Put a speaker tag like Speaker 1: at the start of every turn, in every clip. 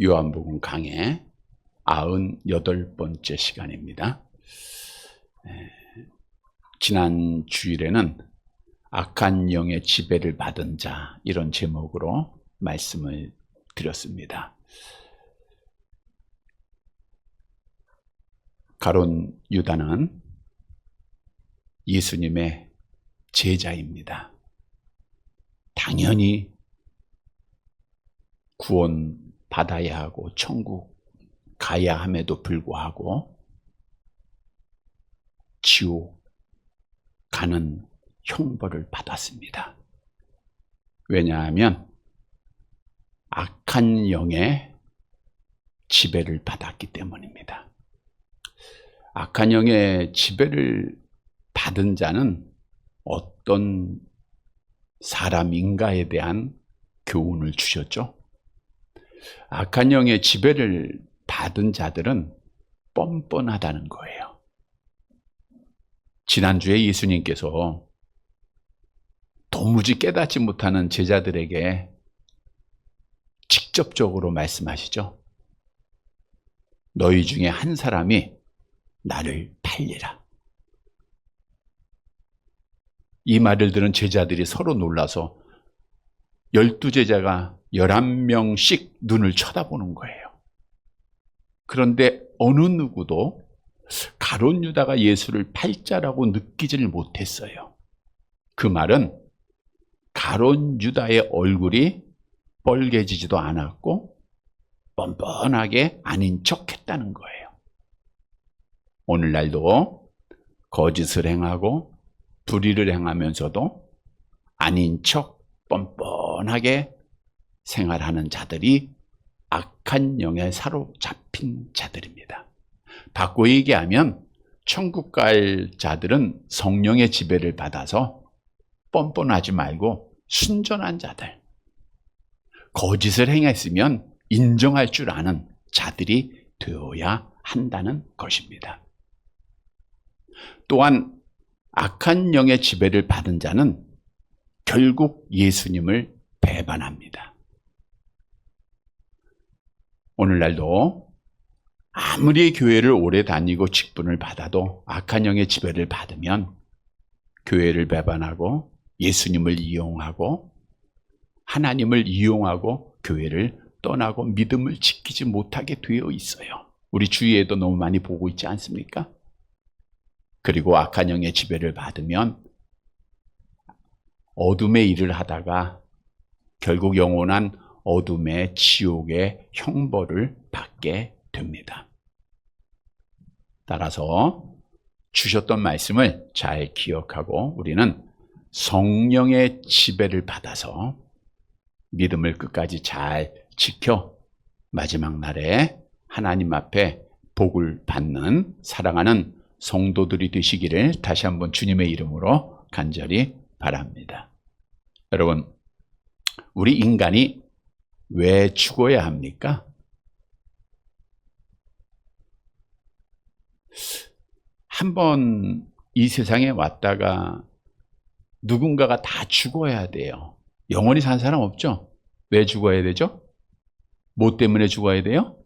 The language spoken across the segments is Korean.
Speaker 1: 요한복음 강의 98번째 시간입니다. 지난 주일에는 악한 영의 지배를 받은 자, 이런 제목으로 말씀을 드렸습니다. 가룟 유다는 예수님의 제자입니다. 당연히 구원 받아야 하고 천국 가야 함에도 불구하고 지옥 가는 형벌을 받았습니다. 왜냐하면 악한 영의 지배를 받았기 때문입니다. 악한 영의 지배를 받은 자는 어떤 사람인가에 대한 교훈을 주셨죠. 악한 영의 지배를 받은 자들은 뻔뻔하다는 거예요. 지난주에 예수님께서 도무지 깨닫지 못하는 제자들에게 직접적으로 말씀하시죠. 너희 중에 한 사람이 나를 팔리라. 이 말을 들은 제자들이 서로 놀라서 12제자가 11명씩 눈을 쳐다보는 거예요. 그런데 어느 누구도 가룟 유다가 예수를 팔자라고 느끼지를 못했어요. 그 말은 가룟 유다의 얼굴이 빨개지지도 않았고 뻔뻔하게 아닌 척했다는 거예요. 오늘날도 거짓을 행하고 불의를 행하면서도 아닌 척 뻔뻔하게 생활하는 자들이 악한 영에 사로잡힌 자들입니다. 바꿔 얘기하면 천국 갈 자들은 성령의 지배를 받아서 뻔뻔하지 말고 순전한 자들, 거짓을 행했으면 인정할 줄 아는 자들이 되어야 한다는 것입니다. 또한 악한 영의 지배를 받은 자는 결국 예수님을 배반합니다. 오늘날도 아무리 교회를 오래 다니고 직분을 받아도 악한 영의 지배를 받으면 교회를 배반하고 예수님을 이용하고 하나님을 이용하고 교회를 떠나고 믿음을 지키지 못하게 되어 있어요. 우리 주위에도 너무 많이 보고 있지 않습니까? 그리고 악한 영의 지배를 받으면 어둠의 일을 하다가 결국 영원한 어둠의 지옥의 형벌을 받게 됩니다. 따라서 주셨던 말씀을 잘 기억하고 우리는 성령의 지배를 받아서 믿음을 끝까지 잘 지켜 마지막 날에 하나님 앞에 복을 받는 사랑하는 성도들이 되시기를 다시 한번 주님의 이름으로 간절히 바랍니다. 여러분, 우리 인간이 왜 죽어야 합니까? 한번 이 세상에 왔다가 누군가가 다 죽어야 돼요. 영원히 산 사람 없죠? 왜 죽어야 되죠? 뭐 때문에 죽어야 돼요?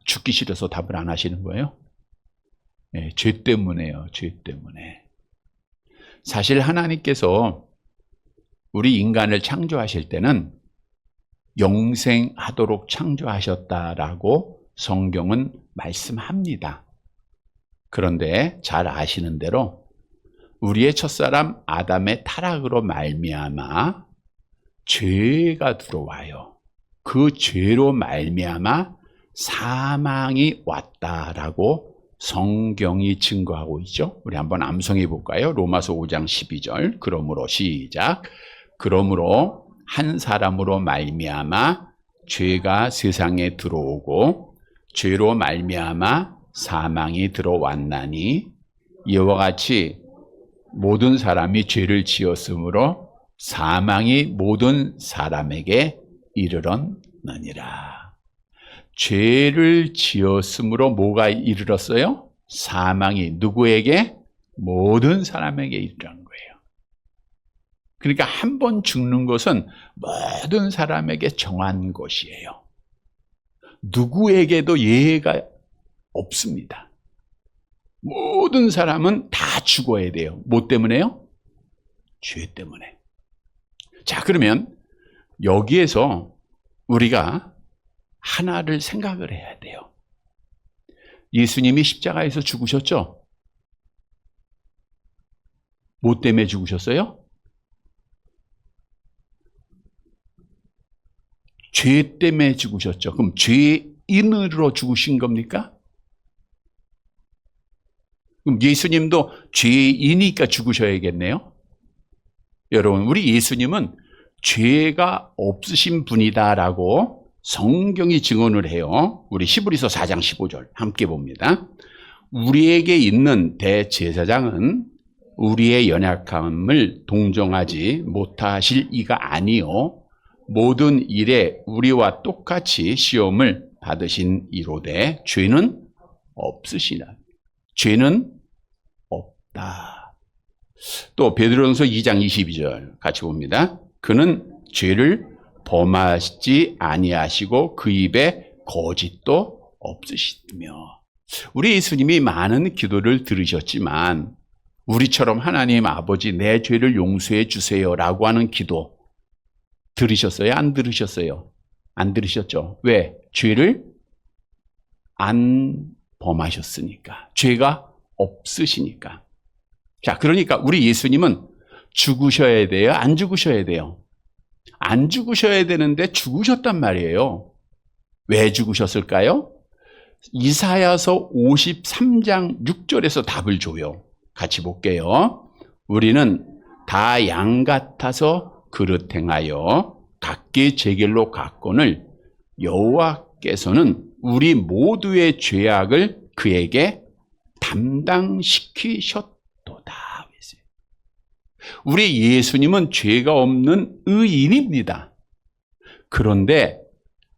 Speaker 1: 죽기 싫어서 답을 안 하시는 거예요? 네, 죄 때문에요. 죄 때문에. 사실 하나님께서 우리 인간을 창조하실 때는 영생하도록 창조하셨다라고 성경은 말씀합니다. 그런데 잘 아시는 대로 우리의 첫사람 아담의 타락으로 말미암아 죄가 들어와요. 그 죄로 말미암아 사망이 왔다라고 성경이 증거하고 있죠. 우리 한번 암송해 볼까요? 로마서 5장 12절. 그러므로 시작. 그러므로 한 사람으로 말미암아 죄가 세상에 들어오고 죄로 말미암아 사망이 들어왔나니 이와 같이 모든 사람이 죄를 지었으므로 사망이 모든 사람에게 이르렀느니라. 죄를 지었으므로 뭐가 이르렀어요? 사망이 누구에게? 모든 사람에게 이르는 거예요. 그러니까 한 번 죽는 것은 모든 사람에게 정한 것이에요. 누구에게도 예외가 없습니다. 모든 사람은 다 죽어야 돼요. 뭐 때문에요? 죄 때문에. 자, 그러면 여기에서 우리가 하나를 생각을 해야 돼요. 예수님이 십자가에서 죽으셨죠? 뭐 때문에 죽으셨어요? 죄 때문에 죽으셨죠. 그럼 죄인으로 죽으신 겁니까? 그럼 예수님도 죄이니까 죽으셔야겠네요. 여러분, 우리 예수님은 죄가 없으신 분이다라고 성경이 증언을 해요. 우리 히브리서 4장 15절 함께 봅니다. 우리에게 있는 대제사장은 우리의 연약함을 동정하지 못하실 이가 아니요 모든 일에 우리와 똑같이 시험을 받으신 이로되 죄는 없으시나. 죄는 없다. 또 베드로전서 2장 22절 같이 봅니다. 그는 죄를 범하지 아니하시고 그 입에 거짓도 없으시며. 우리 예수님이 많은 기도를 들으셨지만 우리처럼 하나님 아버지 내 죄를 용서해 주세요라고 하는 기도 들으셨어요? 안 들으셨어요? 안 들으셨죠? 왜? 죄를 안 범하셨으니까. 죄가 없으시니까. 자, 그러니까 우리 예수님은 죽으셔야 돼요? 안 죽으셔야 돼요? 안 죽으셔야 되는데 죽으셨단 말이에요. 왜 죽으셨을까요? 이사야서 53장 6절에서 답을 줘요. 같이 볼게요. 우리는 다 양 같아서 그릇 행하여 각기 제 길로 갔거늘 여호와께서는 우리 모두의 죄악을 그에게 담당시키셨도다. 우리 예수님은 죄가 없는 의인입니다. 그런데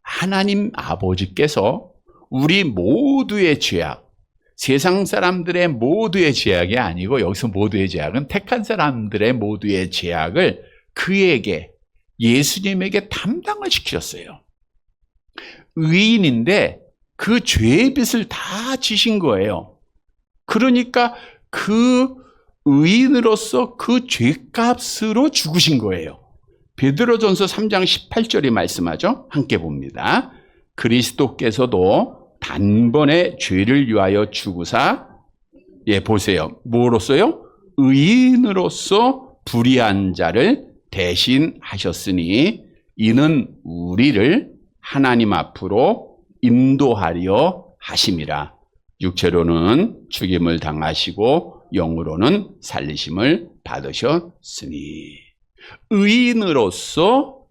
Speaker 1: 하나님 아버지께서 우리 모두의 죄악, 세상 사람들의 모두의 죄악이 아니고 여기서 모두의 죄악은 택한 사람들의 모두의 죄악을 그에게, 예수님에게 담당을 시키셨어요. 의인인데 그 죄의 빚을 다 지신 거예요. 그러니까 그 의인으로서 그 죄값으로 죽으신 거예요. 베드로전서 3장 18절이 말씀하죠. 함께 봅니다. 그리스도께서도 단번에 죄를 위하여 죽으사, 보세요. 뭐로써요? 의인으로서 불의한 자를 대신하셨으니 이는 우리를 하나님 앞으로 인도하려 하심이라. 육체로는 죽임을 당하시고 영으로는 살리심을 받으셨으니. 의인으로서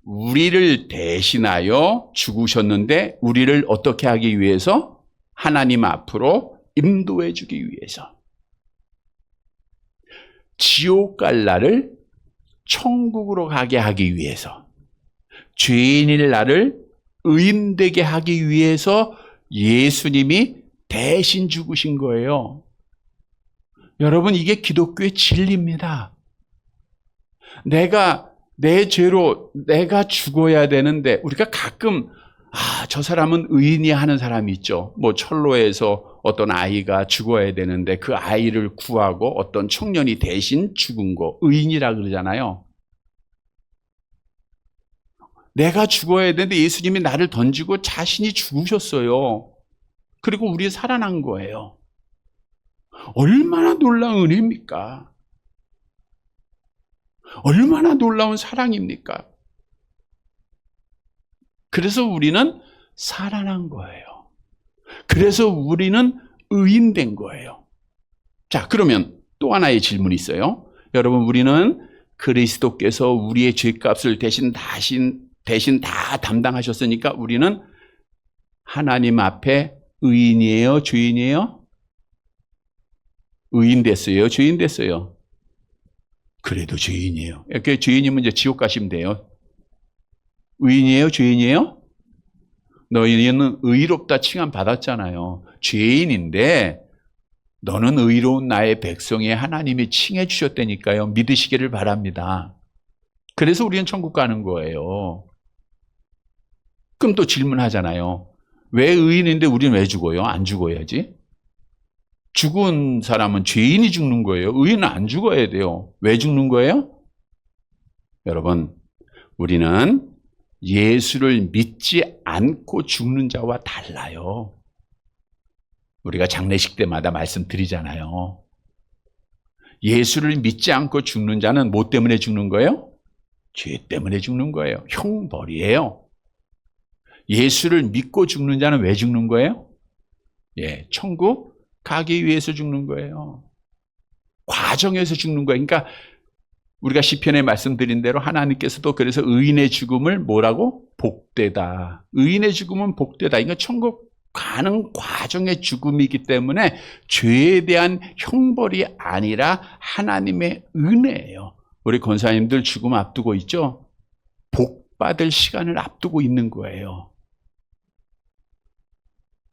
Speaker 1: 우리를 대신하여 죽으셨는데 우리를 어떻게 하기 위해서? 하나님 앞으로 인도해 주기 위해서. 지옥 갈 나를 천국으로 가게 하기 위해서, 죄인일 나를 의인 되게 하기 위해서 예수님이 대신 죽으신 거예요. 여러분, 이게 기독교의 진리입니다. 내 죄로 내가 죽어야 되는데, 우리가 가끔 저 사람은 의인이 하는 사람이 있죠. 뭐 철로에서 어떤 아이가 죽어야 되는데 그 아이를 구하고 어떤 청년이 대신 죽은 거 의인이라 그러잖아요. 내가 죽어야 되는데 예수님이 나를 던지고 자신이 죽으셨어요. 그리고 우리 살아난 거예요. 얼마나 놀라운 은혜입니까? 얼마나 놀라운 사랑입니까? 그래서 우리는 살아난 거예요. 그래서 우리는 의인된 거예요. 자, 그러면 또 하나의 질문이 있어요. 여러분, 우리는 그리스도께서 우리의 죄값을 대신 다 담당하셨으니까 우리는 하나님 앞에 의인이에요? 죄인이에요? 의인 됐어요? 죄인 됐어요? 그래도 죄인이에요. 이렇게 죄인이면 이제 지옥 가시면 돼요. 의인이에요? 죄인이에요? 너희는 의롭다 칭함 받았잖아요. 죄인인데 너는 의로운 나의 백성이 하나님이 칭해 주셨다니까요. 믿으시기를 바랍니다. 그래서 우리는 천국 가는 거예요. 그럼 또 질문하잖아요. 왜 의인인데 우리는 왜 죽어요? 안 죽어야지. 죽은 사람은 죄인이 죽는 거예요. 의인은 안 죽어야 돼요. 왜 죽는 거예요? 여러분, 우리는 예수를 믿지 않고 죽는 자와 달라요. 우리가 장례식 때마다 말씀드리잖아요. 예수를 믿지 않고 죽는 자는 뭐 때문에 죽는 거예요? 죄 때문에 죽는 거예요. 형벌이에요. 예수를 믿고 죽는 자는 왜 죽는 거예요? 천국 가기 위해서 죽는 거예요. 과정에서 죽는 거예요. 그러니까 우리가 시편에 말씀드린 대로 하나님께서도 그래서 의인의 죽음을 뭐라고? 복되다. 의인의 죽음은 복되다. 이건 천국 가는 과정의 죽음이기 때문에 죄에 대한 형벌이 아니라 하나님의 은혜예요. 우리 권사님들 죽음 앞두고 있죠? 복 받을 시간을 앞두고 있는 거예요.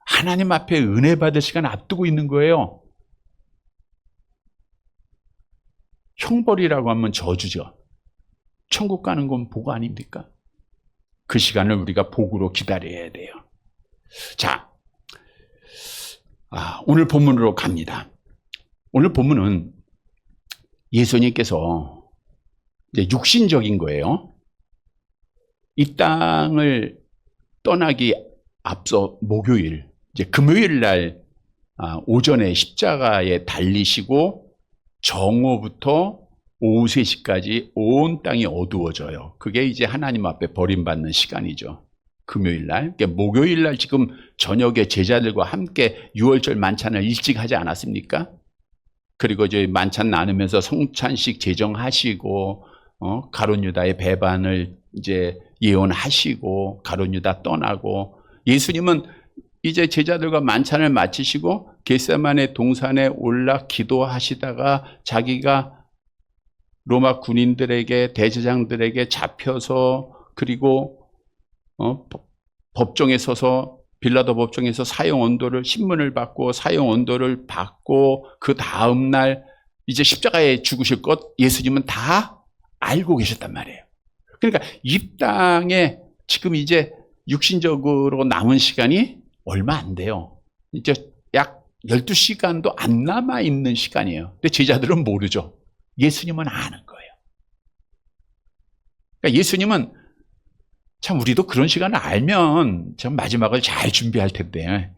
Speaker 1: 하나님 앞에 은혜 받을 시간을 앞두고 있는 거예요. 형벌이라고 하면 저주죠. 천국 가는 건 복 아닙니까? 그 시간을 우리가 복으로 기다려야 돼요. 자, 오늘 본문으로 갑니다. 오늘 본문은 예수님께서 이제 육신적인 거예요. 이 땅을 떠나기 앞서 목요일, 이제 금요일 날 오전에 십자가에 달리시고 정오부터 오후 3시까지 온 땅이 어두워져요. 그게 이제 하나님 앞에 버림받는 시간이죠. 금요일 날. 그러니까 목요일 날 지금 저녁에 제자들과 함께 유월절 만찬을 일찍 하지 않았습니까? 그리고 이제 만찬 나누면서 성찬식 제정하시고 가룟 유다의 배반을 이제 예언하시고 가룟 유다 떠나고 예수님은 이제 제자들과 만찬을 마치시고 겟세마네 동산에 올라 기도하시다가 자기가 로마 군인들에게 대제장들에게 잡혀서 그리고 법정에 서서 빌라도 법정에서 사형 언도를 신문을 받고 사형 언도를 받고 그 다음 날 이제 십자가에 죽으실 것 예수님은 다 알고 계셨단 말이에요. 그러니까 이 땅에 지금 이제 육신적으로 남은 시간이 얼마 안 돼요. 이제 약 12시간도 안 남아 있는 시간이에요. 근데 제자들은 모르죠. 예수님은 아는 거예요. 그러니까 예수님은 참 우리도 그런 시간을 알면 참 마지막을 잘 준비할 텐데.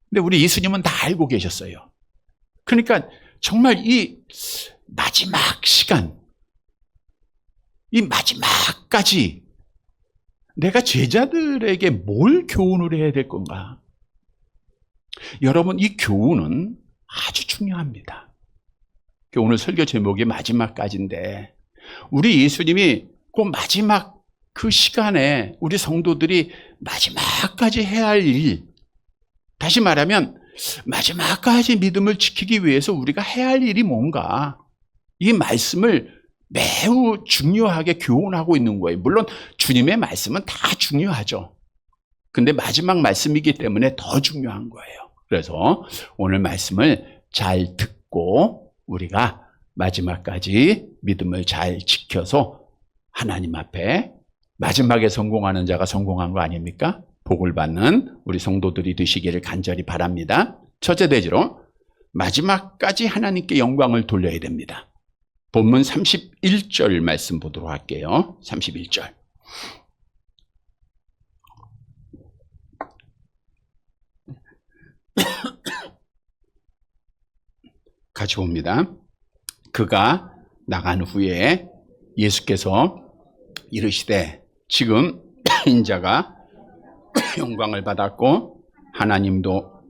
Speaker 1: 근데 우리 예수님은 다 알고 계셨어요. 그러니까 정말 이 마지막 시간, 이 마지막까지 내가 제자들에게 뭘 교훈을 해야 될 건가? 여러분, 이 교훈은 아주 중요합니다. 오늘 설교 제목이 마지막까지인데 우리 예수님이 그 마지막 그 시간에 우리 성도들이 마지막까지 해야 할 일, 다시 말하면 마지막까지 믿음을 지키기 위해서 우리가 해야 할 일이 뭔가, 이 말씀을 매우 중요하게 교훈하고 있는 거예요. 물론 주님의 말씀은 다 중요하죠. 근데 마지막 말씀이기 때문에 더 중요한 거예요. 그래서 오늘 말씀을 잘 듣고 우리가 마지막까지 믿음을 잘 지켜서 하나님 앞에 마지막에 성공하는 자가 성공한 거 아닙니까? 복을 받는 우리 성도들이 되시기를 간절히 바랍니다. 첫째 대지로 마지막까지 하나님께 영광을 돌려야 됩니다. 본문 31절 말씀 보도록 할게요. 31절. 같이 봅니다. 그가 나간 후에 예수께서 이르시되 지금 인자가 영광을 받았고 하나님도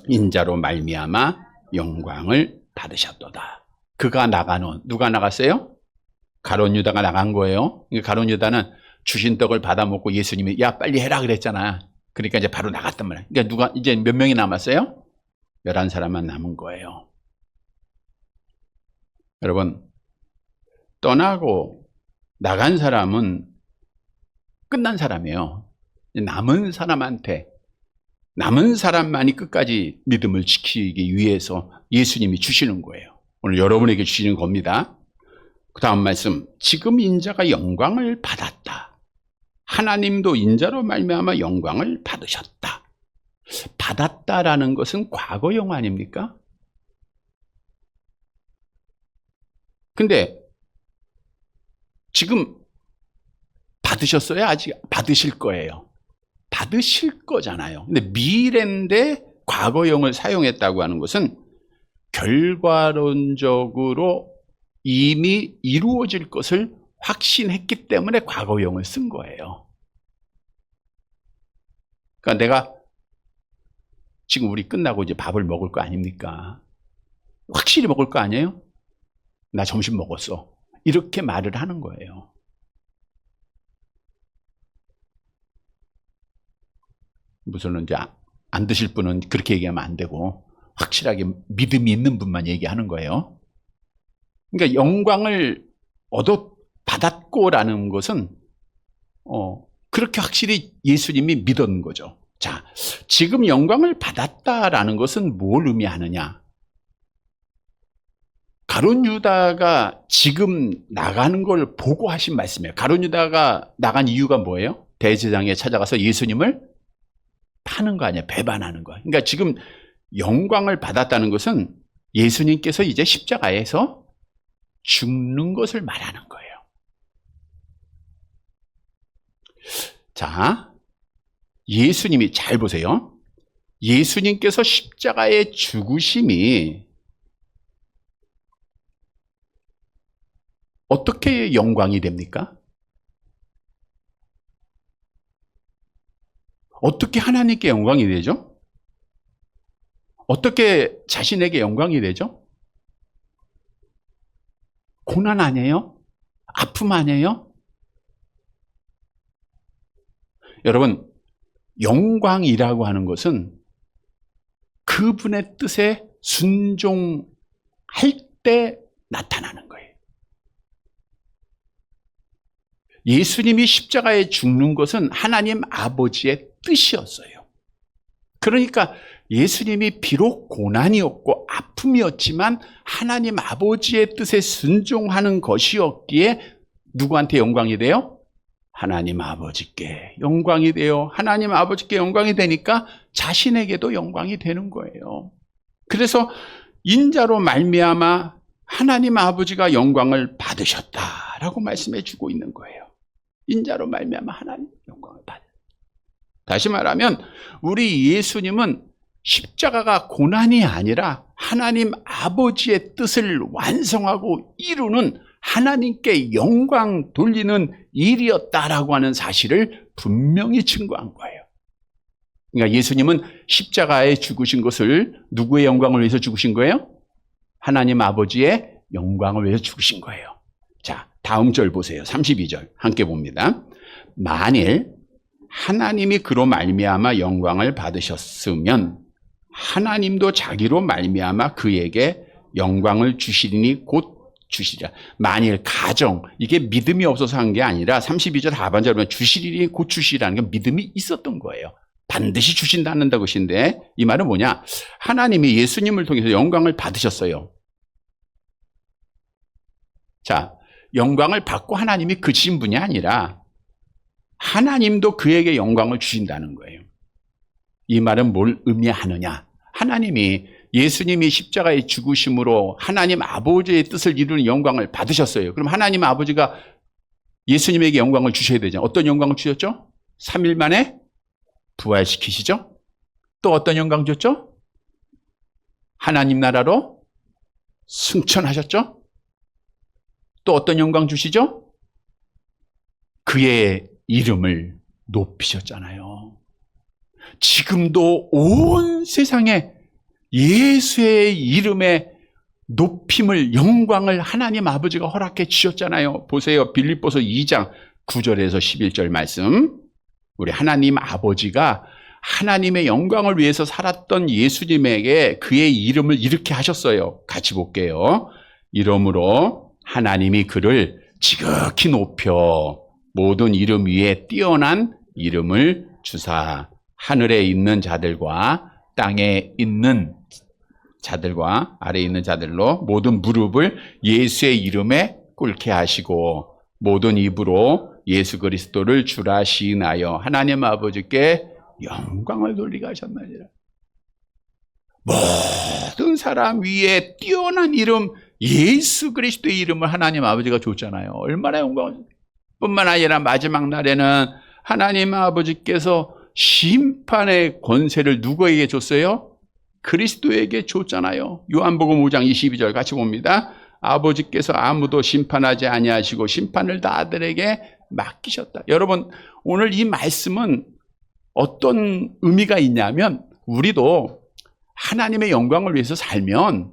Speaker 1: 인자로 말미암아 영광을 받으셨도다. 그가 나간 후 누가 나갔어요? 가룟 유다가 나간 거예요. 가룟 유다는 주신 떡을 받아 먹고 예수님이 야 빨리 해라 그랬잖아. 그러니까 이제 바로 나갔단 말이에요. 그러니까 누가 이제 몇 명이 남았어요? 11사람만 남은 거예요. 여러분, 떠나고 나간 사람은 끝난 사람이에요. 남은 사람한테 남은 사람만이 끝까지 믿음을 지키기 위해서 예수님이 주시는 거예요. 오늘 여러분에게 주시는 겁니다. 그 다음 말씀, 지금 인자가 영광을 받았다. 하나님도 인자로 말미암아 영광을 받으셨다. 받았다라는 것은 과거형 아닙니까? 근데 지금 받으셨어요? 아직 받으실 거예요. 받으실 거잖아요. 근데 미래인데 과거형을 사용했다고 하는 것은 결과론적으로 이미 이루어질 것을 확신했기 때문에 과거형을 쓴 거예요. 그러니까 내가 지금 우리 끝나고 이제 밥을 먹을 거 아닙니까? 확실히 먹을 거 아니에요? 나 점심 먹었어. 이렇게 말을 하는 거예요. 무슨 이제 안 드실 분은 그렇게 얘기하면 안 되고 확실하게 믿음이 있는 분만 얘기하는 거예요. 그러니까 영광을 받았고라는 것은 그렇게 확실히 예수님이 믿은 거죠. 자, 지금 영광을 받았다라는 것은 뭘 의미하느냐? 가룟 유다가 지금 나가는 걸 보고 하신 말씀이에요. 가룟 유다가 나간 이유가 뭐예요? 대제사장에 찾아가서 예수님을 파는 거 아니에요. 배반하는 거. 그러니까 지금 영광을 받았다는 것은 예수님께서 이제 십자가에서 죽는 것을 말하는 거예요. 자, 예수님이 잘 보세요. 예수님께서 십자가의 죽으심이 어떻게 영광이 됩니까? 어떻게 하나님께 영광이 되죠? 어떻게 자신에게 영광이 되죠? 고난 아니에요? 아픔 아니에요? 여러분, 영광이라고 하는 것은 그분의 뜻에 순종할 때 나타나는 거예요. 예수님이 십자가에 죽는 것은 하나님 아버지의 뜻이었어요. 그러니까 예수님이 비록 고난이었고 아픔이었지만 하나님 아버지의 뜻에 순종하는 것이었기에 누구한테 영광이 돼요? 하나님 아버지께 영광이 돼요. 하나님 아버지께 영광이 되니까 자신에게도 영광이 되는 거예요. 그래서 인자로 말미암아 하나님 아버지가 영광을 받으셨다라고 말씀해 주고 있는 거예요. 인자로 말미암아 하나님 영광을 받으셨다. 다시 말하면 우리 예수님은 십자가가 고난이 아니라 하나님 아버지의 뜻을 완성하고 이루는 하나님께 영광 돌리는 일이었다라고 하는 사실을 분명히 증거한 거예요. 그러니까 예수님은 십자가에 죽으신 것을 누구의 영광을 위해서 죽으신 거예요? 하나님 아버지의 영광을 위해서 죽으신 거예요. 자, 다음 절 보세요. 32절 함께 봅니다. 만일 하나님이 그로 말미암아 영광을 받으셨으면 하나님도 자기로 말미암아 그에게 영광을 주시리니 곧 주시리라. 만일 가정, 이게 믿음이 없어서 한 게 아니라 32절 하반절에 보면 주시리니 곧 주시라는 게 믿음이 있었던 거예요. 반드시 주신다는 것인데 이 말은 뭐냐? 하나님이 예수님을 통해서 영광을 받으셨어요. 자, 영광을 받고 하나님이 그치신 분이 아니라 하나님도 그에게 영광을 주신다는 거예요. 이 말은 뭘 의미하느냐? 하나님이 예수님이 십자가의 죽으심으로 하나님 아버지의 뜻을 이루는 영광을 받으셨어요. 그럼 하나님 아버지가 예수님에게 영광을 주셔야 되죠. 어떤 영광을 주셨죠? 3일 만에 부활시키시죠? 또 어떤 영광 줬죠? 하나님 나라로 승천하셨죠? 또 어떤 영광 주시죠? 그의 이름을 높이셨잖아요. 지금도 온 세상에 예수의 이름의 높임을, 영광을 하나님 아버지가 허락해 주셨잖아요. 보세요. 빌립보서 2장 9절에서 11절 말씀. 우리 하나님 아버지가 하나님의 영광을 위해서 살았던 예수님에게 그의 이름을 이렇게 하셨어요. 같이 볼게요. 이러므로 하나님이 그를 지극히 높여 모든 이름 위에 뛰어난 이름을 주사 하늘에 있는 자들과 땅에 있는 자들과 아래에 있는 자들로 모든 무릎을 예수의 이름에 꿇게 하시고 모든 입으로 예수 그리스도를 주라 시인하여 하나님 아버지께 영광을 돌리게 하셨나니라. 모든 사람 위에 뛰어난 이름 예수 그리스도의 이름을 하나님 아버지가 줬잖아요. 얼마나 영광을. 뿐만 아니라 마지막 날에는 하나님 아버지께서 심판의 권세를 누구에게 줬어요? 그리스도에게 줬잖아요. 요한복음 5장 22절 같이 봅니다. 아버지께서 아무도 심판하지 아니하시고 심판을 다 아들에게 맡기셨다. 여러분, 오늘 이 말씀은 어떤 의미가 있냐면 우리도 하나님의 영광을 위해서 살면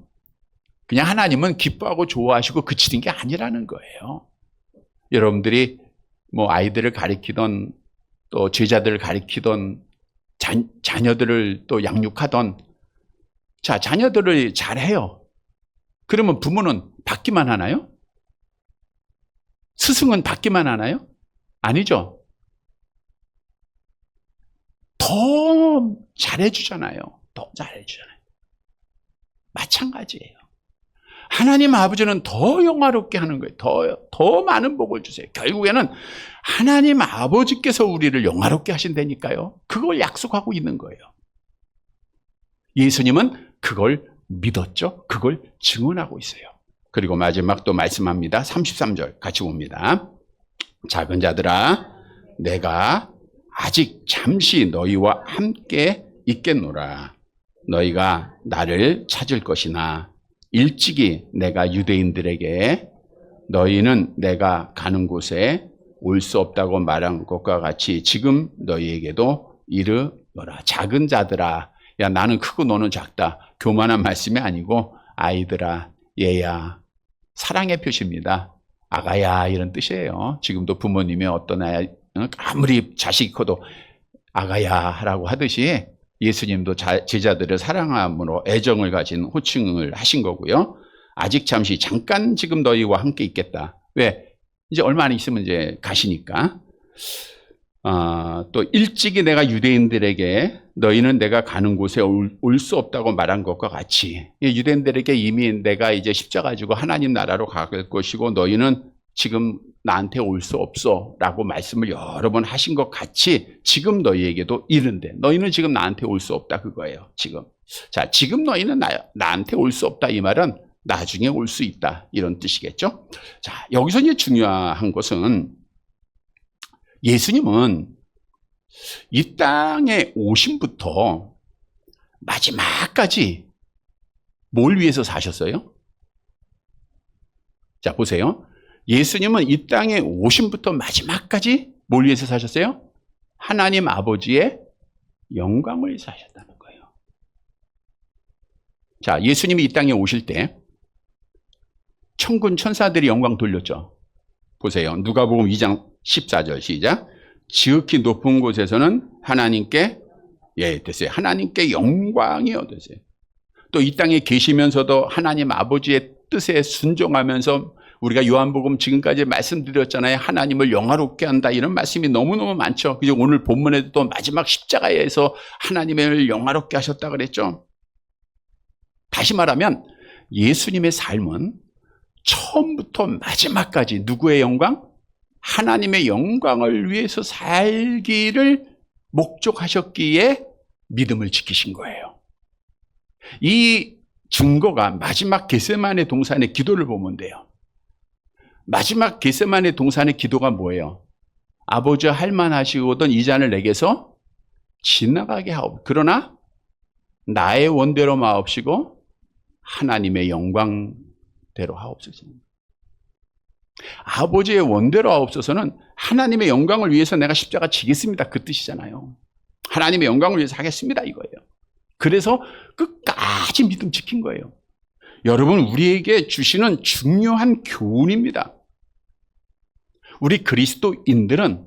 Speaker 1: 그냥 하나님은 기뻐하고 좋아하시고 그치는 게 아니라는 거예요. 여러분들이 뭐 아이들을 가리키던 또 제자들을 가리키던 자녀들을 또 양육하던 자, 자녀들을 잘해요. 그러면 부모는 받기만 하나요? 스승은 받기만 하나요? 아니죠. 더 잘해주잖아요. 더 잘해주잖아요. 마찬가지예요. 하나님 아버지는 더 영화롭게 하는 거예요. 더 많은 복을 주세요. 결국에는 하나님 아버지께서 우리를 영화롭게 하신다니까요. 그걸 약속하고 있는 거예요. 예수님은 그걸 믿었죠. 그걸 증언하고 있어요. 그리고 마지막 또 말씀합니다. 33절 같이 봅니다. 작은 자들아 내가 아직 잠시 너희와 함께 있겠노라. 너희가 나를 찾을 것이나 일찍이 내가 유대인들에게 너희는 내가 가는 곳에 올 수 없다고 말한 것과 같이 지금 너희에게도 이르노라. 작은 자들아, 야 나는 크고 너는 작다. 교만한 말씀이 아니고 아이들아, 얘야, 사랑의 표시입니다. 아가야 이런 뜻이에요. 지금도 부모님이 어떤 아이 아무리 자식이 커도 아가야 하라고 하듯이 예수님도 제자들을 사랑함으로 애정을 가진 호칭을 하신 거고요. 아직 잠시 잠깐 지금 너희와 함께 있겠다. 왜? 이제 얼마 안 있으면 이제 가시니까. 또 일찍이 내가 유대인들에게 너희는 내가 가는 곳에 올 수 없다고 말한 것과 같이 유대인들에게 이미 내가 이제 십자가 지고 하나님 나라로 갈 것이고 너희는 지금 나한테 올 수 없어 라고 말씀을 여러 번 하신 것 같이 지금 너희에게도 이른데 너희는 지금 나한테 올 수 없다 그거예요. 지금. 자, 지금 너희는 나한테 올 수 없다 이 말은 나중에 올 수 있다 이런 뜻이겠죠. 자, 여기서 이제 중요한 것은 예수님은 이 땅에 오심부터 마지막까지 뭘 위해서 사셨어요? 자, 보세요. 예수님은 이 땅에 오심부터 마지막까지 뭘 위해서 사셨어요? 하나님 아버지의 영광을 위해서 사셨다는 거예요. 자, 예수님이 이 땅에 오실 때 천군 천사들이 영광 돌렸죠. 보세요. 누가복음 2장 14절 시작. 지극히 높은 곳에서는 하나님께 됐어요. 하나님께 영광이 얻으세요. 또 이 땅에 계시면서도 하나님 아버지의 뜻에 순종하면서 우리가 요한복음 지금까지 말씀드렸잖아요. 하나님을 영화롭게 한다. 이런 말씀이 너무너무 많죠. 그죠? 오늘 본문에도 또 마지막 십자가에서 하나님을 영화롭게 하셨다 그랬죠. 다시 말하면 예수님의 삶은 처음부터 마지막까지 누구의 영광? 하나님의 영광을 위해서 살기를 목적하셨기에 믿음을 지키신 거예요. 이 증거가 마지막 겟세마네 동산의 기도를 보면 돼요. 마지막 겟세마네 동산의 기도가 뭐예요? 아버지 할만하시거든 이 잔을 내게서 지나가게 하옵. 그러나 나의 원대로 마옵시고 하나님의 영광대로 하옵소서. 아버지의 원대로 하옵소서는 하나님의 영광을 위해서 내가 십자가 지겠습니다. 그 뜻이잖아요. 하나님의 영광을 위해서 하겠습니다. 이거예요. 그래서 끝까지 믿음 지킨 거예요. 여러분, 우리에게 주시는 중요한 교훈입니다. 우리 그리스도인들은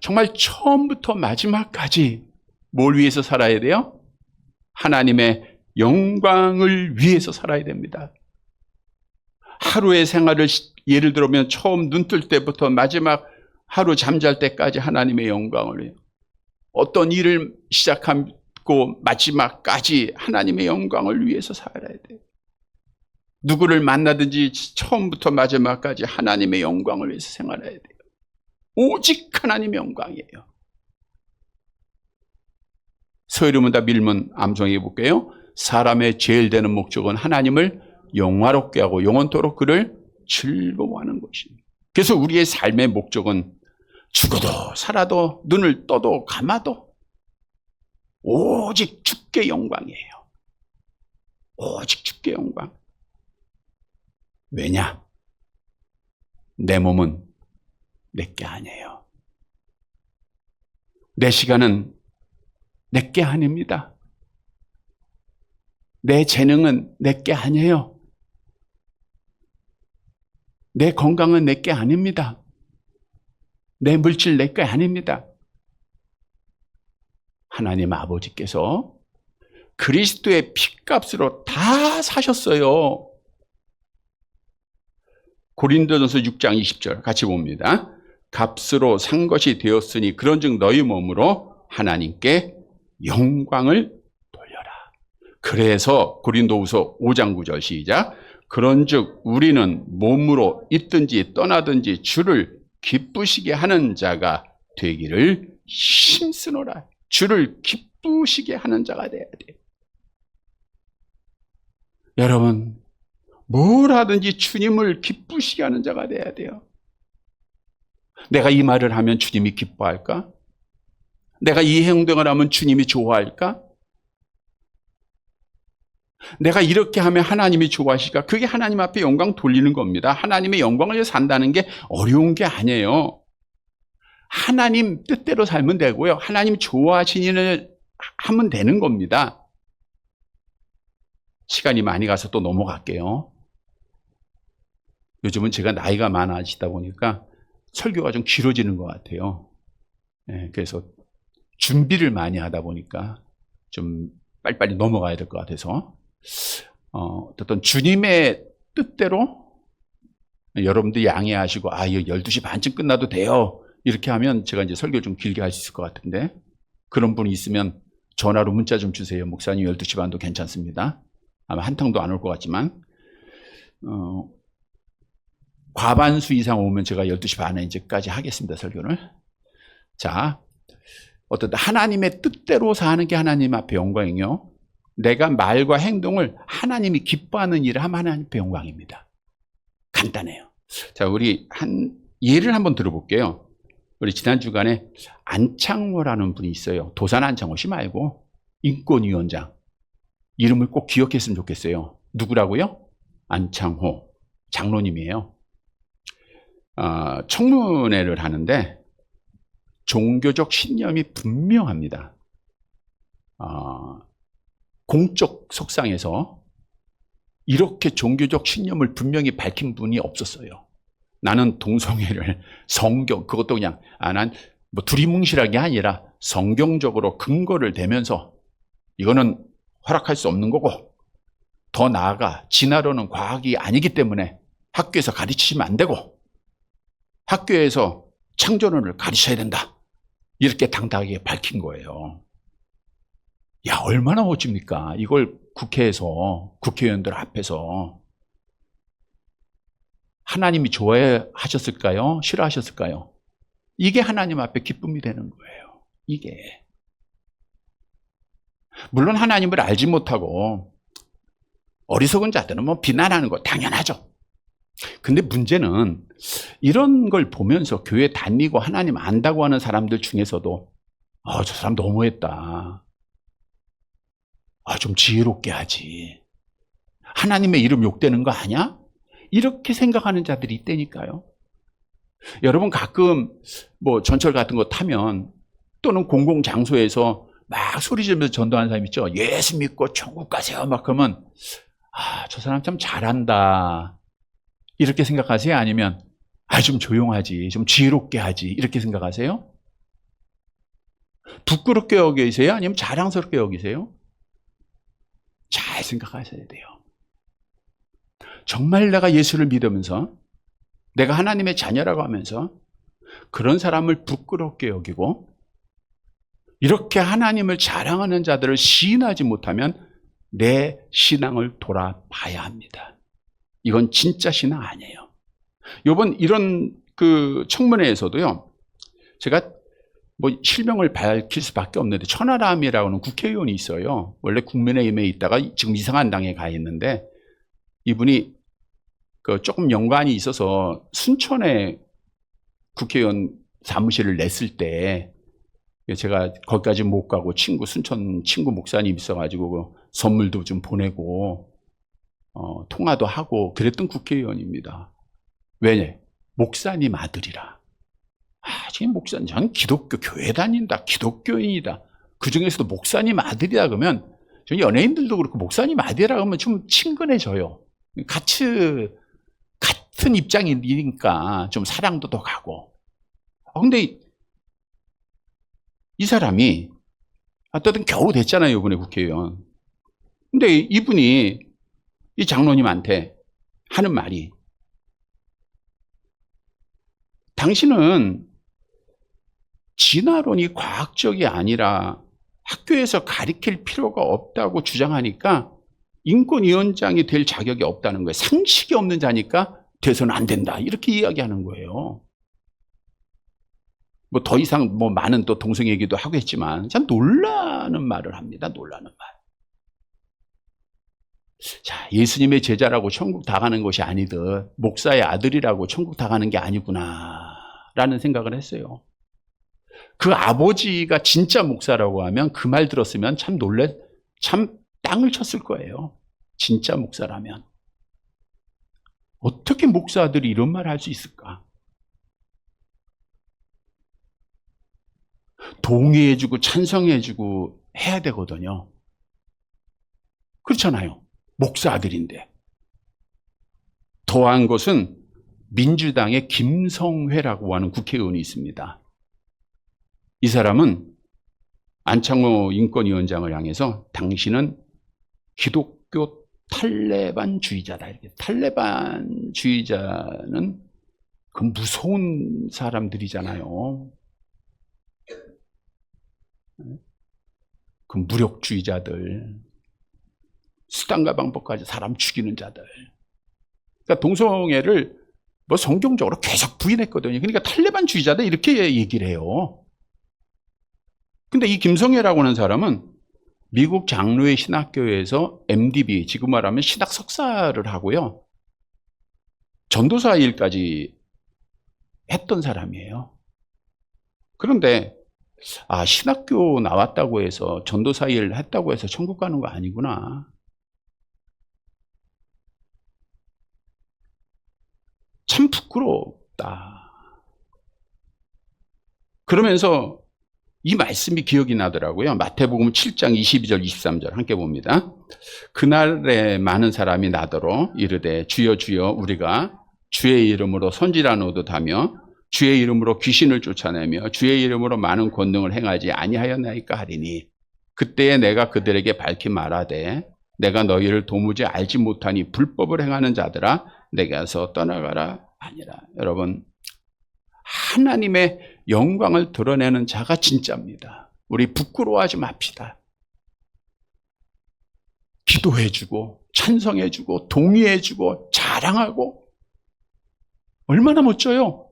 Speaker 1: 정말 처음부터 마지막까지 뭘 위해서 살아야 돼요? 하나님의 영광을 위해서 살아야 됩니다. 하루의 생활을 예를 들면 처음 눈 뜰 때부터 마지막 하루 잠잘 때까지 하나님의 영광을 위해서. 어떤 일을 시작하고 마지막까지 하나님의 영광을 위해서 살아야 돼요. 누구를 만나든지 처음부터 마지막까지 하나님의 영광을 위해서 생활해야 돼요. 오직 하나님의 영광이에요. 서유름문답 밀문 암송해 볼게요. 사람의 제일 되는 목적은 하나님을 영화롭게 하고 영원토록 그를 즐거워하는 것입니다. 그래서 우리의 삶의 목적은 죽어도 살아도 눈을 떠도 감아도 오직 주께 영광이에요. 오직 주께 영광. 왜냐? 내 몸은 내게 아니에요. 내 시간은 내게 아닙니다. 내 재능은 내게 아니에요. 내 건강은 내게 아닙니다. 내 물질 내게 아닙니다. 하나님 아버지께서 그리스도의 피값으로 다 사셨어요. 고린도전서 6장 20절 같이 봅니다. 값으로 산 것이 되었으니 그런즉 너희 몸으로 하나님께 영광을 돌려라. 그래서 고린도후서 5장 9절 시작. 그런즉 우리는 몸으로 있든지 떠나든지 주를 기쁘시게 하는 자가 되기를 힘쓰노라. 주를 기쁘시게 하는 자가 돼야 돼요. 여러분, 뭘 하든지 주님을 기쁘시게 하는 자가 돼야 돼요. 내가 이 말을 하면 주님이 기뻐할까? 내가 이 행동을 하면 주님이 좋아할까? 내가 이렇게 하면 하나님이 좋아하실까? 그게 하나님 앞에 영광 돌리는 겁니다. 하나님의 영광을 위해서 산다는 게 어려운 게 아니에요. 하나님 뜻대로 살면 되고요. 하나님 좋아하시는 일을 하면 되는 겁니다. 시간이 많이 가서 또 넘어갈게요. 요즘은 제가 나이가 많아지다 보니까 설교가 좀 길어지는 것 같아요. 그래서 준비를 많이 하다 보니까 좀 빨리빨리 넘어가야 될 것 같아서 어떤 주님의 뜻대로 여러분들 양해하시고 이거 12시 반쯤 끝나도 돼요. 이렇게 하면 제가 이제 설교를 좀 길게 할 수 있을 것 같은데 그런 분이 있으면 전화로 문자 좀 주세요. 목사님 12시 반도 괜찮습니다. 아마 한 통도 안 올 것 같지만 과반수 이상 오면 제가 12시 반에 이제까지 하겠습니다. 설교를. 자, 어떤 하나님의 뜻대로 사는 게 하나님 앞에 영광이요. 내가 말과 행동을 하나님이 기뻐하는 일을 하면 하나님 앞에 영광입니다. 간단해요. 자, 우리 한 예를 한번 들어볼게요. 우리 지난 주간에 안창호라는 분이 있어요. 도산 안창호 씨 말고 인권위원장. 이름을 꼭 기억했으면 좋겠어요. 누구라고요? 안창호 장로님이에요. 청문회를 하는데 종교적 신념이 분명합니다. 공적 석상에서 이렇게 종교적 신념을 분명히 밝힌 분이 없었어요. 나는 동성애를 성경, 그것도 그냥 난 뭐 두리뭉실한 게 아니라 성경적으로 근거를 대면서 이거는 허락할 수 없는 거고 더 나아가 진화론은 과학이 아니기 때문에 학교에서 가르치시면 안 되고 학교에서 창조론을 가르쳐야 된다. 이렇게 당당하게 밝힌 거예요. 야, 얼마나 멋집니까? 이걸 국회에서, 국회의원들 앞에서. 하나님이 좋아하셨을까요? 싫어하셨을까요? 이게 하나님 앞에 기쁨이 되는 거예요. 이게. 물론 하나님을 알지 못하고 어리석은 자들은 뭐 비난하는 거 당연하죠. 근데 문제는 이런 걸 보면서 교회 다니고 하나님 안다고 하는 사람들 중에서도 저 사람 너무했다. 좀 지혜롭게 하지. 하나님의 이름 욕되는 거 아니야? 이렇게 생각하는 자들이 있다니까요. 여러분 가끔 뭐 전철 같은 거 타면 또는 공공장소에서 막 소리 지르면서 전도하는 사람 있죠. 예수 믿고 천국 가세요. 막 그러면 저 사람 참 잘한다. 이렇게 생각하세요? 아니면 좀 조용하지, 좀 지혜롭게 하지 이렇게 생각하세요? 부끄럽게 여기세요? 아니면 자랑스럽게 여기세요? 잘 생각하셔야 돼요. 정말 내가 예수를 믿으면서 내가 하나님의 자녀라고 하면서 그런 사람을 부끄럽게 여기고 이렇게 하나님을 자랑하는 자들을 시인하지 못하면 내 신앙을 돌아봐야 합니다. 이건 진짜 신앙 아니에요. 이번 이런 청문회에서도요, 제가 실명을 밝힐 수밖에 없는데, 천하람이라고 하는 국회의원이 있어요. 원래 국민의힘에 있다가 지금 이상한 당에 가 있는데, 이분이 조금 연관이 있어서 순천에 국회의원 사무실을 냈을 때, 제가 거기까지 못 가고 순천 친구 목사님 있어가지고 선물도 좀 보내고 통화도 하고 그랬던 국회의원입니다. 왜냐? 목사님 아들이라. 지금 목사님, 저는 기독교 교회 다닌다, 기독교인이다. 그 중에서도 목사님 아들이라 그러면, 저는 연예인들도 그렇고 목사님 아들이라 그러면 좀 친근해져요. 같은 입장이니까 좀 사랑도 더 가고. 근데 이 사람이 어쨌든 겨우 됐잖아요, 이번에 국회의원. 근데 이분이 이 장로님한테 하는 말이, 당신은 진화론이 과학적이 아니라 학교에서 가르칠 필요가 없다고 주장하니까 인권위원장이 될 자격이 없다는 거예요. 상식이 없는 자니까 돼서는 안 된다, 이렇게 이야기하는 거예요. 더 이상 많은 또 동성 얘기도 하고 했지만 참 놀라는 말을 합니다. 놀라는 말. 자, 예수님의 제자라고 천국 다 가는 것이 아니듯 목사의 아들이라고 천국 다 가는 게 아니구나 라는 생각을 했어요. 그 아버지가 진짜 목사라고 하면 그 말 들었으면 참 땅을 쳤을 거예요. 진짜 목사라면. 어떻게 목사들이 이런 말 할 수 있을까? 동의해주고 찬성해주고 해야 되거든요. 그렇잖아요. 목사 아들인데. 더한 것은 민주당의 김성회라고 하는 국회의원이 있습니다. 이 사람은 안창호 인권위원장을 향해서 당신은 기독교 탈레반주의자다. 이렇게. 탈레반주의자는 그 무서운 사람들이잖아요. 그 무력주의자들, 수단과 방법까지 사람 죽이는 자들. 그러니까 동성애를 성경적으로 계속 부인했거든요. 그러니까 탈레반주의자다 이렇게 얘기를 해요. 근데 이 김성애라고 하는 사람은 미국 장로의 신학교에서 MDB, 지금 말하면 신학 석사를 하고요, 전도사 일까지 했던 사람이에요. 그런데 신학교 나왔다고 해서 전도사 일 했다고 해서 천국 가는 거 아니구나. 참 부끄럽다. 그러면서 이 말씀이 기억이 나더라고요. 마태복음 7장 22절 23절 함께 봅니다. 그날에 많은 사람이 나더러 이르되 주여 주여 우리가 주의 이름으로 선지자노릇 하며 주의 이름으로 귀신을 쫓아내며 주의 이름으로 많은 권능을 행하지 아니하였나이까 하리니, 그때에 내가 그들에게 밝히 말하되 내가 너희를 도무지 알지 못하니 불법을 행하는 자들아 내게서 떠나가라 아니라. 여러분, 하나님의 영광을 드러내는 자가 진짜입니다. 우리 부끄러워하지 맙시다. 기도해주고 찬성해주고 동의해주고 자랑하고 얼마나 멋져요.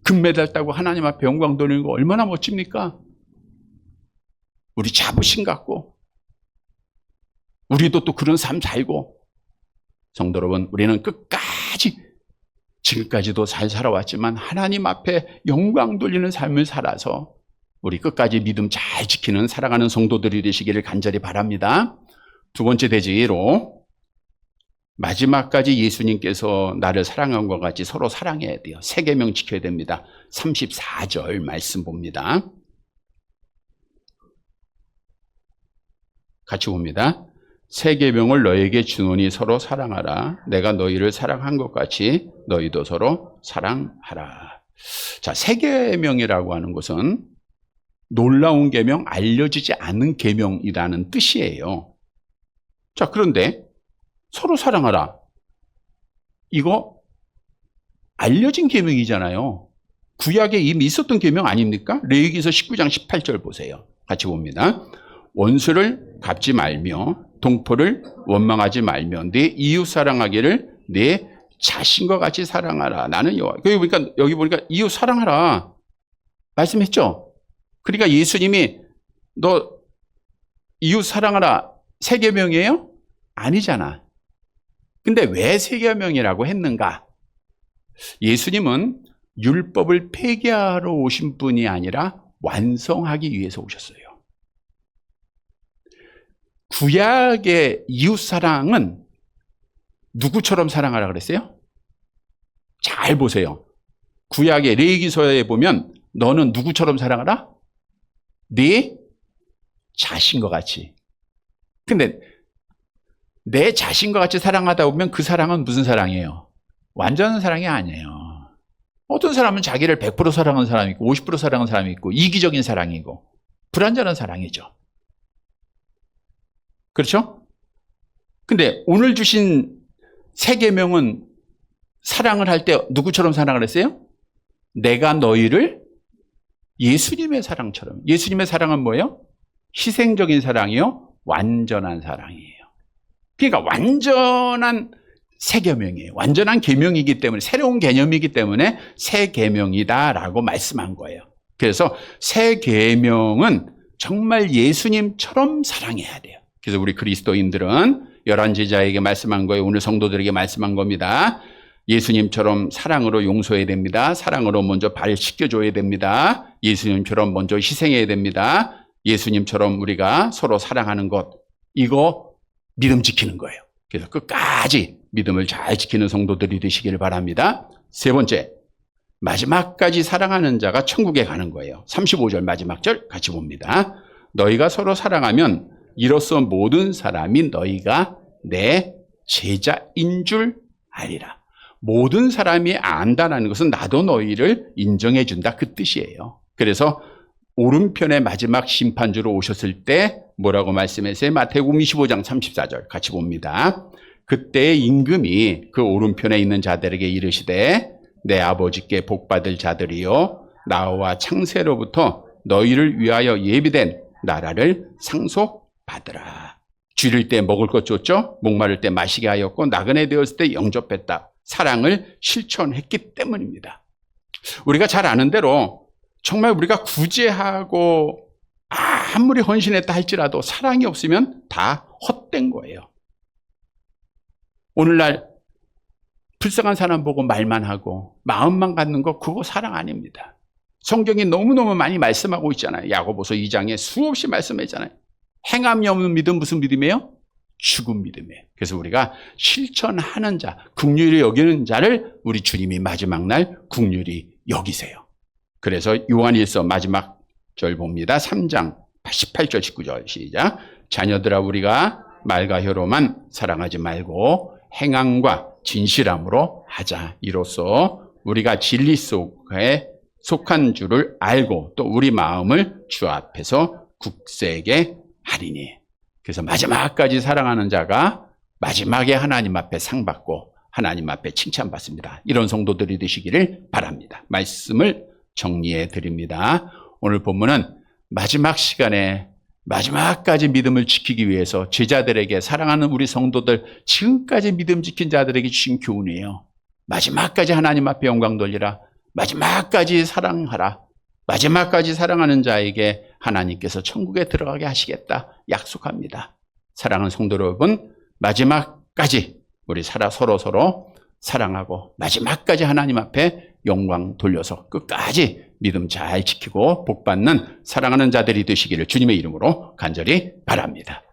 Speaker 1: 금메달 따고 하나님 앞에 영광 돌리는 거 얼마나 멋집니까? 우리 자부심 갖고 우리도 또 그런 삶 살고. 성도 여러분, 우리는 끝까지 지금까지도 잘 살아왔지만 하나님 앞에 영광 돌리는 삶을 살아서 우리 끝까지 믿음 잘 지키는 살아가는 성도들이 되시기를 간절히 바랍니다. 두 번째 대지로, 마지막까지 예수님께서 나를 사랑한 것 같이 서로 사랑해야 돼요. 세 계명 지켜야 됩니다. 34절 말씀 봅니다. 같이 봅니다. 세 계명을 너에게 주노니 서로 사랑하라. 내가 너희를 사랑한 것 같이 너희도 서로 사랑하라. 자, 세 계명이라고 하는 것은 놀라운 계명, 알려지지 않은 계명이라는 뜻이에요. 자, 그런데 서로 사랑하라. 이거 알려진 계명이잖아요. 구약에 이미 있었던 계명 아닙니까? 레위기서 19장 18절 보세요. 같이 봅니다. 원수를 갚지 말며 동포를 원망하지 말며 내 이웃 사랑하기를 내 자신과 같이 사랑하라. 나는 여호와. 여기 보니까 이웃 사랑하라 말씀했죠. 그러니까 예수님이 너 이웃 사랑하라 세 계명이에요? 아니잖아. 근데 왜 세 계명이라고 했는가? 예수님은 율법을 폐기하러 오신 분이 아니라 완성하기 위해서 오셨어요. 구약의 이웃 사랑은 누구처럼 사랑하라 그랬어요? 잘 보세요. 구약의 레위기서에 보면 너는 누구처럼 사랑하라? 네 자신과 같이. 근데 내 자신과 같이 사랑하다 보면 그 사랑은 무슨 사랑이에요? 완전한 사랑이 아니에요. 어떤 사람은 자기를 100% 사랑하는 사람이 있고 50% 사랑하는 사람이 있고 이기적인 사랑이고 불완전한 사랑이죠. 그렇죠? 근데 오늘 주신 세 계명은 사랑을 할 때 누구처럼 사랑을 했어요? 내가 너희를 예수님의 사랑처럼. 예수님의 사랑은 뭐예요? 희생적인 사랑이요? 완전한 사랑이에요. 그러니까 완전한 새 계명이에요. 완전한 계명이기 때문에 새로운 개념이기 때문에 새 계명이다라고 말씀한 거예요. 그래서 새 계명은 정말 예수님처럼 사랑해야 돼요. 그래서 우리 그리스도인들은 11제자에게 말씀한 거예요. 오늘 성도들에게 말씀한 겁니다. 예수님처럼 사랑으로 용서해야 됩니다. 사랑으로 먼저 발 씻겨줘야 됩니다. 예수님처럼 먼저 희생해야 됩니다. 예수님처럼 우리가 서로 사랑하는 것, 이거 믿음 지키는 거예요. 그래서 끝까지 믿음을 잘 지키는 성도들이 되시기를 바랍니다. 세 번째, 마지막까지 사랑하는 자가 천국에 가는 거예요. 35절 마지막 절 같이 봅니다. 너희가 서로 사랑하면 이로써 모든 사람이 너희가 내 제자인 줄 알리라. 모든 사람이 안다는 것은 나도 너희를 인정해 준다 그 뜻이에요. 그래서 오른편의 마지막 심판주로 오셨을 때 뭐라고 말씀했어요? 마태복음 25장 34절 같이 봅니다. 그때 임금이 그 오른편에 있는 자들에게 이르시되 내 아버지께 복받을 자들이요 나와 창세로부터 너희를 위하여 예비된 나라를 상속받으라. 줄일 때 먹을 것 줬죠. 목마를 때 마시게 하였고 나그네 되었을 때 영접했다. 사랑을 실천했기 때문입니다. 우리가 잘 아는 대로 정말 우리가 구제하고 아무리 헌신했다 할지라도 사랑이 없으면 다 헛된 거예요. 오늘날 불쌍한 사람 보고 말만 하고 마음만 갖는 거 그거 사랑 아닙니다. 성경이 너무너무 많이 말씀하고 있잖아요. 야고보서 2장에 수없이 말씀했잖아요. 행함이 없는 믿음 무슨 믿음이에요? 죽은 믿음이에요. 그래서 우리가 실천하는 자, 긍휼히 여기는 자를 우리 주님이 마지막 날 긍휼히 여기세요. 그래서 요한일서 마지막 절 봅니다. 3장 18절 19절 시작. 자녀들아 우리가 말과 혀로만 사랑하지 말고 행함과 진실함으로 하자. 이로써 우리가 진리 속에 속한 줄을 알고 또 우리 마음을 주 앞에서 굳세게 하리니. 그래서 마지막까지 사랑하는 자가 마지막에 하나님 앞에 상 받고 하나님 앞에 칭찬받습니다. 이런 성도들이 되시기를 바랍니다. 말씀을 정리해 드립니다. 오늘 본문은 마지막 시간에 마지막까지 믿음을 지키기 위해서 제자들에게 사랑하는 우리 성도들 지금까지 믿음 지킨 자들에게 주신 교훈이에요. 마지막까지 하나님 앞에 영광 돌리라. 마지막까지 사랑하라. 마지막까지 사랑하는 자에게 하나님께서 천국에 들어가게 하시겠다 약속합니다. 사랑하는 성도 여러분, 마지막까지 우리 서로 사랑하고 마지막까지 하나님 앞에 영광 돌려서 끝까지 믿음 잘 지키고 복받는 사랑하는 자들이 되시기를 주님의 이름으로 간절히 바랍니다.